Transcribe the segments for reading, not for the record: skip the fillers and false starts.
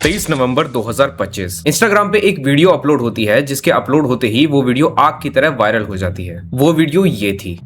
23 नवंबर 2025 Instagram पे एक video upload होती है जिसके अपलोड होते ही वो वीडियो आग की तरह वायरल हो जाती है। वो वीडियो ये थी।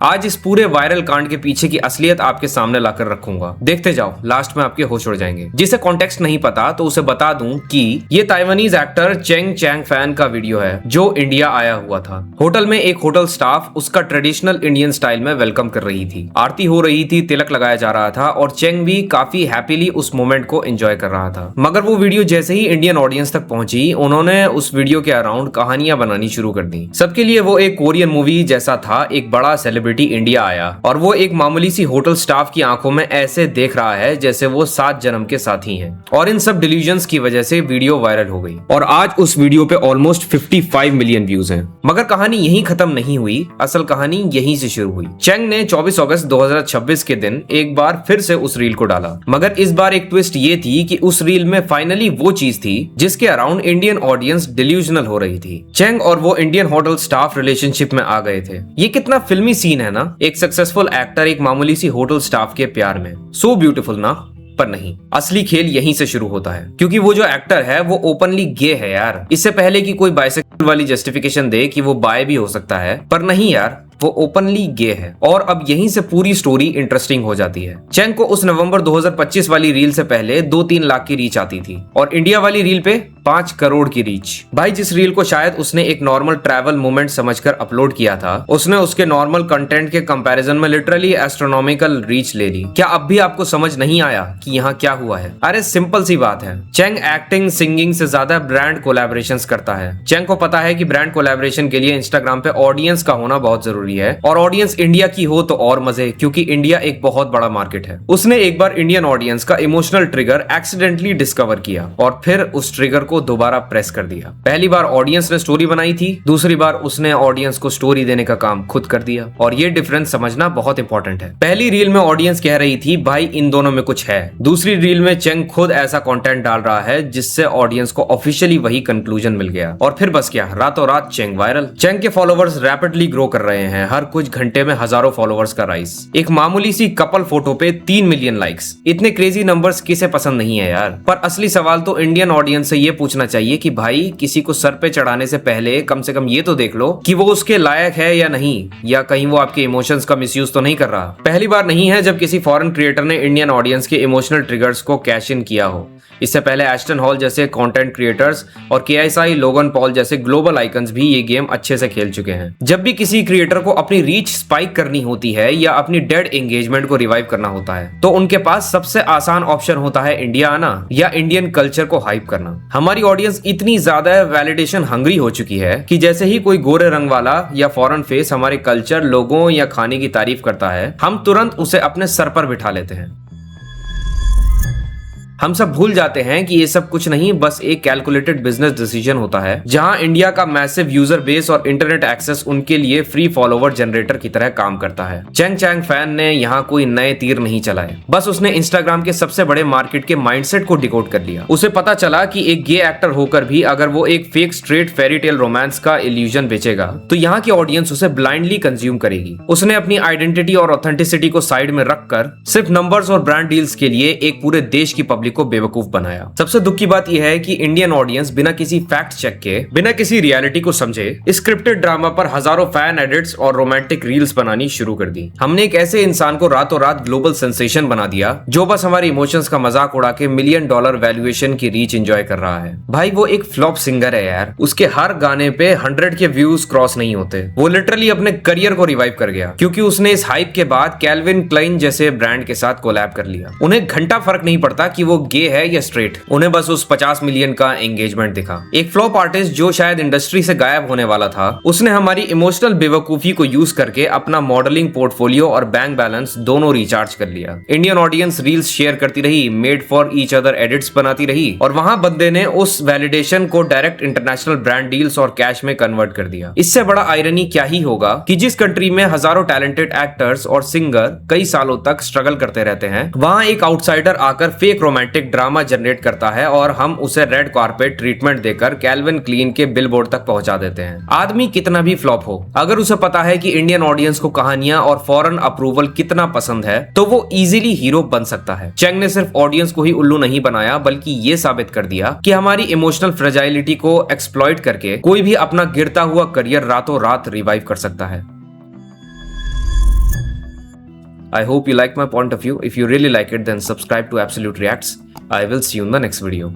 आज इस पूरे वायरल कांड के पीछे की असलियत आपके सामने लाकर रखूंगा। देखते जाओ, लास्ट में आपके होश उड़ जाएंगे। जिसे कॉन्टेक्स्ट नहीं पता तो उसे बता दूं कि ये Taiwanese actor Cheng Chang Fan का वीडियो है जो इंडिया आया हुआ था। होटल में एक होटल स्टाफ उसका ट्रेडिशनल इंडियन स्टाइल में वेलकम कर रही थी। आरती हो रही थी, तिलक लगाया जा रहा था और चेंग भी काफी हैप्पीली उस मोमेंट को एंजॉय कर रहा था। मगर वो वीडियो जैसे ही इंडियन ऑडियंस तक पहुंची, उन्होंने उस वीडियो के अराउंड कहानियां बनानी शुरू कर दी। सबके लिए वो एक कोरियन मूवी जैसा था। एक बड़ा सेलिब्रिटी इंडिया आया और वो एक मामूली सी होटल स्टाफ की आंखों में ऐसे देख रहा है जैसे वो 7 जन्म के साथी हैं। और इन सब डिल्यूजन्स की वजह से वीडियो वायरल हो गई और आज उस वीडियो पे ऑलमोस्ट 55 मिलियन व्यूज हैं। मगर कहानी यहीं खत्म नहीं हुई, असल कहानी यहीं से शुरू हुई। चेंग ने 24 अगस्त 2026 के दिन एक बार फिर से उस रील को डाला। मगर इस बार एक ट्विस्ट ये थी कि उस रील में फाइनली वो चीज थी जिसके अराउंड इंडियन ऑडियंस डिल्यूजनल हो रही थी। चेंग और वो इंडियन होटल स्टाफ रिलेशनशिप में आ गए थे। ये कितना फिल्मी सीन है ना, एक सक्सेसफुल एक्टर एक मामूली सी होटल स्टाफ के प्यार में। सो ब्यूटीफुल ना? पर नहीं, असली खेल यहीं से शुरू होता है क्योंकि वो जो एक्टर है वो ओपनली गे है यार। इससे पहले कि कोई बाइसेक्सुअल वाली जस्टिफिकेशन दे कि वो बाय भी हो सकता है, पर नहीं यार, वो ओपनली गे है। और अब यहीं से पूरी स्टोरी इंटरेस्टिंग हो जाती है। चेंग को उस नवंबर 2025 वाली रील से पहले 2-3 लाख की रीच आती थी और इंडिया वाली रील पे 5 करोड़ की रीच। भाई जिस रील को शायद उसने एक नॉर्मल ट्रैवल मोमेंट समझकर अपलोड किया था, उसने उसके नॉर्मल कंटेंट के कंपैरिजन में लिटरली एस्ट्रोनॉमिकल रीच ले ली। क्या अब भी आपको समझ नहीं आया कि यहाँ क्या हुआ है? अरे सिंपल सी बात है, चेंग एक्टिंग सिंगिंग से ज्यादा ब्रांड कोलैबोरेशंस करता है। चेंग को पता है कि ब्रांड कोलैबोरेशन के लिए इंस्टाग्राम पे ऑडियंस का होना बहुत जरूरी है और ऑडियंस इंडिया की हो तो और मजे, क्योंकि इंडिया एक बहुत बड़ा मार्केट है। उसने एक बार इंडियन ऑडियंस का इमोशनल ट्रिगर एक्सीडेंटली डिस्कवर किया और फिर उस ट्रिगर को दोबारा प्रेस कर दिया। पहली बार ऑडियंस ने स्टोरी बनाई थी, दूसरी बार उसने ऑडियंस को स्टोरी देने का काम खुद कर दिया। और ये डिफरेंस समझना बहुत इंपॉर्टेंट है। पहली रील में ऑडियंस कह रही थी भाई इन दोनों में कुछ है, दूसरी रील में चेंग खुद ऐसा कंटेंट डाल रहा है जिससे ऑडियंस को ऑफिशियली वही कंक्लूजन मिल गया। और फिर बस क्या, रातों रात चेंग वायरल। चेंग के फॉलोवर्स रैपिडली ग्रो कर रहे हैं, हर कुछ घंटे में हजारों फॉलोवर्स का राइज। एक मामूली सी कपल फोटो पे 3 मिलियन लाइक्स। इतने क्रेजी नंबर्स किसे पसंद नहीं है यार। पर असली सवाल तो इंडियन ऑडियंस से ये पूछना चाहिए कि भाई किसी को सर पे चढ़ाने से पहले कम से कम ये तो देख लो कि वो उसके लायक है या नहीं, या कहीं वो आपके इमोशंस का मिसयूज तो नहीं कर रहा। पहली बार नहीं है जब किसी फॉरेन क्रिएटर ने इंडियन ऑडियंस के इमोशनल ट्रिगर्स को कैश इन किया हो। इससे पहले एस्टन हॉल जैसे कंटेंट क्रिएटर्स और KSI लोगन पॉल जैसे ग्लोबल आइकन्स भी ये गेम अच्छे से खेल चुके हैं। जब भी किसी क्रिएटर को अपनी रीच स्पाइक करनी होती है या अपनी डेड एंगेजमेंट को रिवाइव करना होता है तो उनके पास सबसे आसान ऑप्शन होता है इंडिया आना या इंडियन कल्चर को हाइप करना। हमारी ऑडियंस इतनी ज्यादा वैलिडेशन हंग्री हो चुकी है कि जैसे ही कोई गोरे रंग वाला या फॉरेन फेस हमारे कल्चर, लोगों या खाने की तारीफ करता है, हम तुरंत उसे अपने सर पर बिठा लेते हैं। हम सब भूल जाते हैं कि ये सब कुछ नहीं, बस एक कैलकुलेटेड बिजनेस डिसीजन होता है जहां इंडिया का मैसिव यूजर बेस और इंटरनेट एक्सेस उनके लिए फ्री फॉलोवर जनरेटर की तरह काम करता है। चेंग चैंग फैन ने यहाँ कोई नए तीर नहीं चलाए, बस उसने इंस्टाग्राम के सबसे बड़े मार्केट के माइंडसेट को डिकोड कर लिया। उसे पता चला कि एक गे एक्टर होकर भी अगर वो एक fake straight fairy tale romance का इल्यूजन बेचेगा तो यहाँ की ऑडियंस उसे ब्लाइंडली कंज्यूम करेगी। उसने अपनी आइडेंटिटी और ऑथेंटिसिटी को साइड में रखकर सिर्फ नंबर्स और ब्रांड डील्स के लिए एक पूरे देश की पब्लिक को बेवकूफ बनाया। सबसे दुख की बात यह है कि इंडियन ऑडियंस बिना किसी फैक्ट चेक के, बिना किसी रियलिटी को समझे स्क्रिप्टेड ड्रामा पर हजारों फैन एडिट्स और रोमांटिक रील्स बनानी शुरू कर दी। हमने एक ऐसे इंसान को रातों रात ग्लोबल सेंसेशन बना दिया जो बस हमारे इमोशंस का मजाक उड़ा के $1 मिलियन वैल्यूएशन की रीच एंजॉय कर रहा है। भाई वो एक फ्लॉप सिंगर है यार, उसके हर गाने पे 100 के व्यूज क्रॉस नहीं होते। वो लिटरली अपने करियर को रिवाइव कर गया क्योंकि उसने इस हाइप के बाद कैल्विन क्लाइन जैसे ब्रांड के साथ कोलैब कर लिया। उन्हें घंटा फर्क नहीं पड़ता कि वो गे है या स्ट्रेट, उन्हें बस उस 50 मिलियन का एंगेजमेंट दिखा। एक फ्लॉप आर्टिस्ट जो शायद इंडस्ट्री से गायब होने वाला था, उसने हमारी इमोशनल बेवकूफी को यूज करके अपना मॉडलिंग पोर्टफोलियो और बैंक बैलेंस दोनों रिचार्ज कर लिया। इंडियन ऑडियंस रील्स शेयर करती रही, made for each other edits बनाती रही और वहां बंदे ने उस वैलिडेशन को डायरेक्ट इंटरनेशनल ब्रांड डील्स और कैश में कन्वर्ट कर दिया। इससे बड़ा आयरनी क्या ही होगा कि जिस कंट्री में हजारों टैलेंटेड एक्टर्स और सिंगर कई सालों तक स्ट्रगल करते रहते हैं, वहां एक आउटसाइडर आकर fake romantic romantic drama generate करता है और हम उसे रेड कार्पेट ट्रीटमेंट देकर कैल्विन क्लीन के बिलबोर्ड तक पहुंचा देते हैं। आदमी कितना भी फ्लॉप हो, अगर उसे पता है कि इंडियन ऑडियंस को कहानियां और फॉरेन अप्रूवल कितना पसंद है तो वो इजीली हीरो बन सकता है। चैंग ने सिर्फ ऑडियंस को ही उल्लू नहीं बनाया बल्कि ये साबित कर दिया कि हमारी इमोशनल फ्रेजाइलिटी को एक्सप्लॉइट करके कोई भी अपना गिरता हुआ करियर रातों रात रिवाइव कर सकता है। I hope you like my point of view. If you really like it, then subscribe to Absolute Reacts. I will see you in the next video.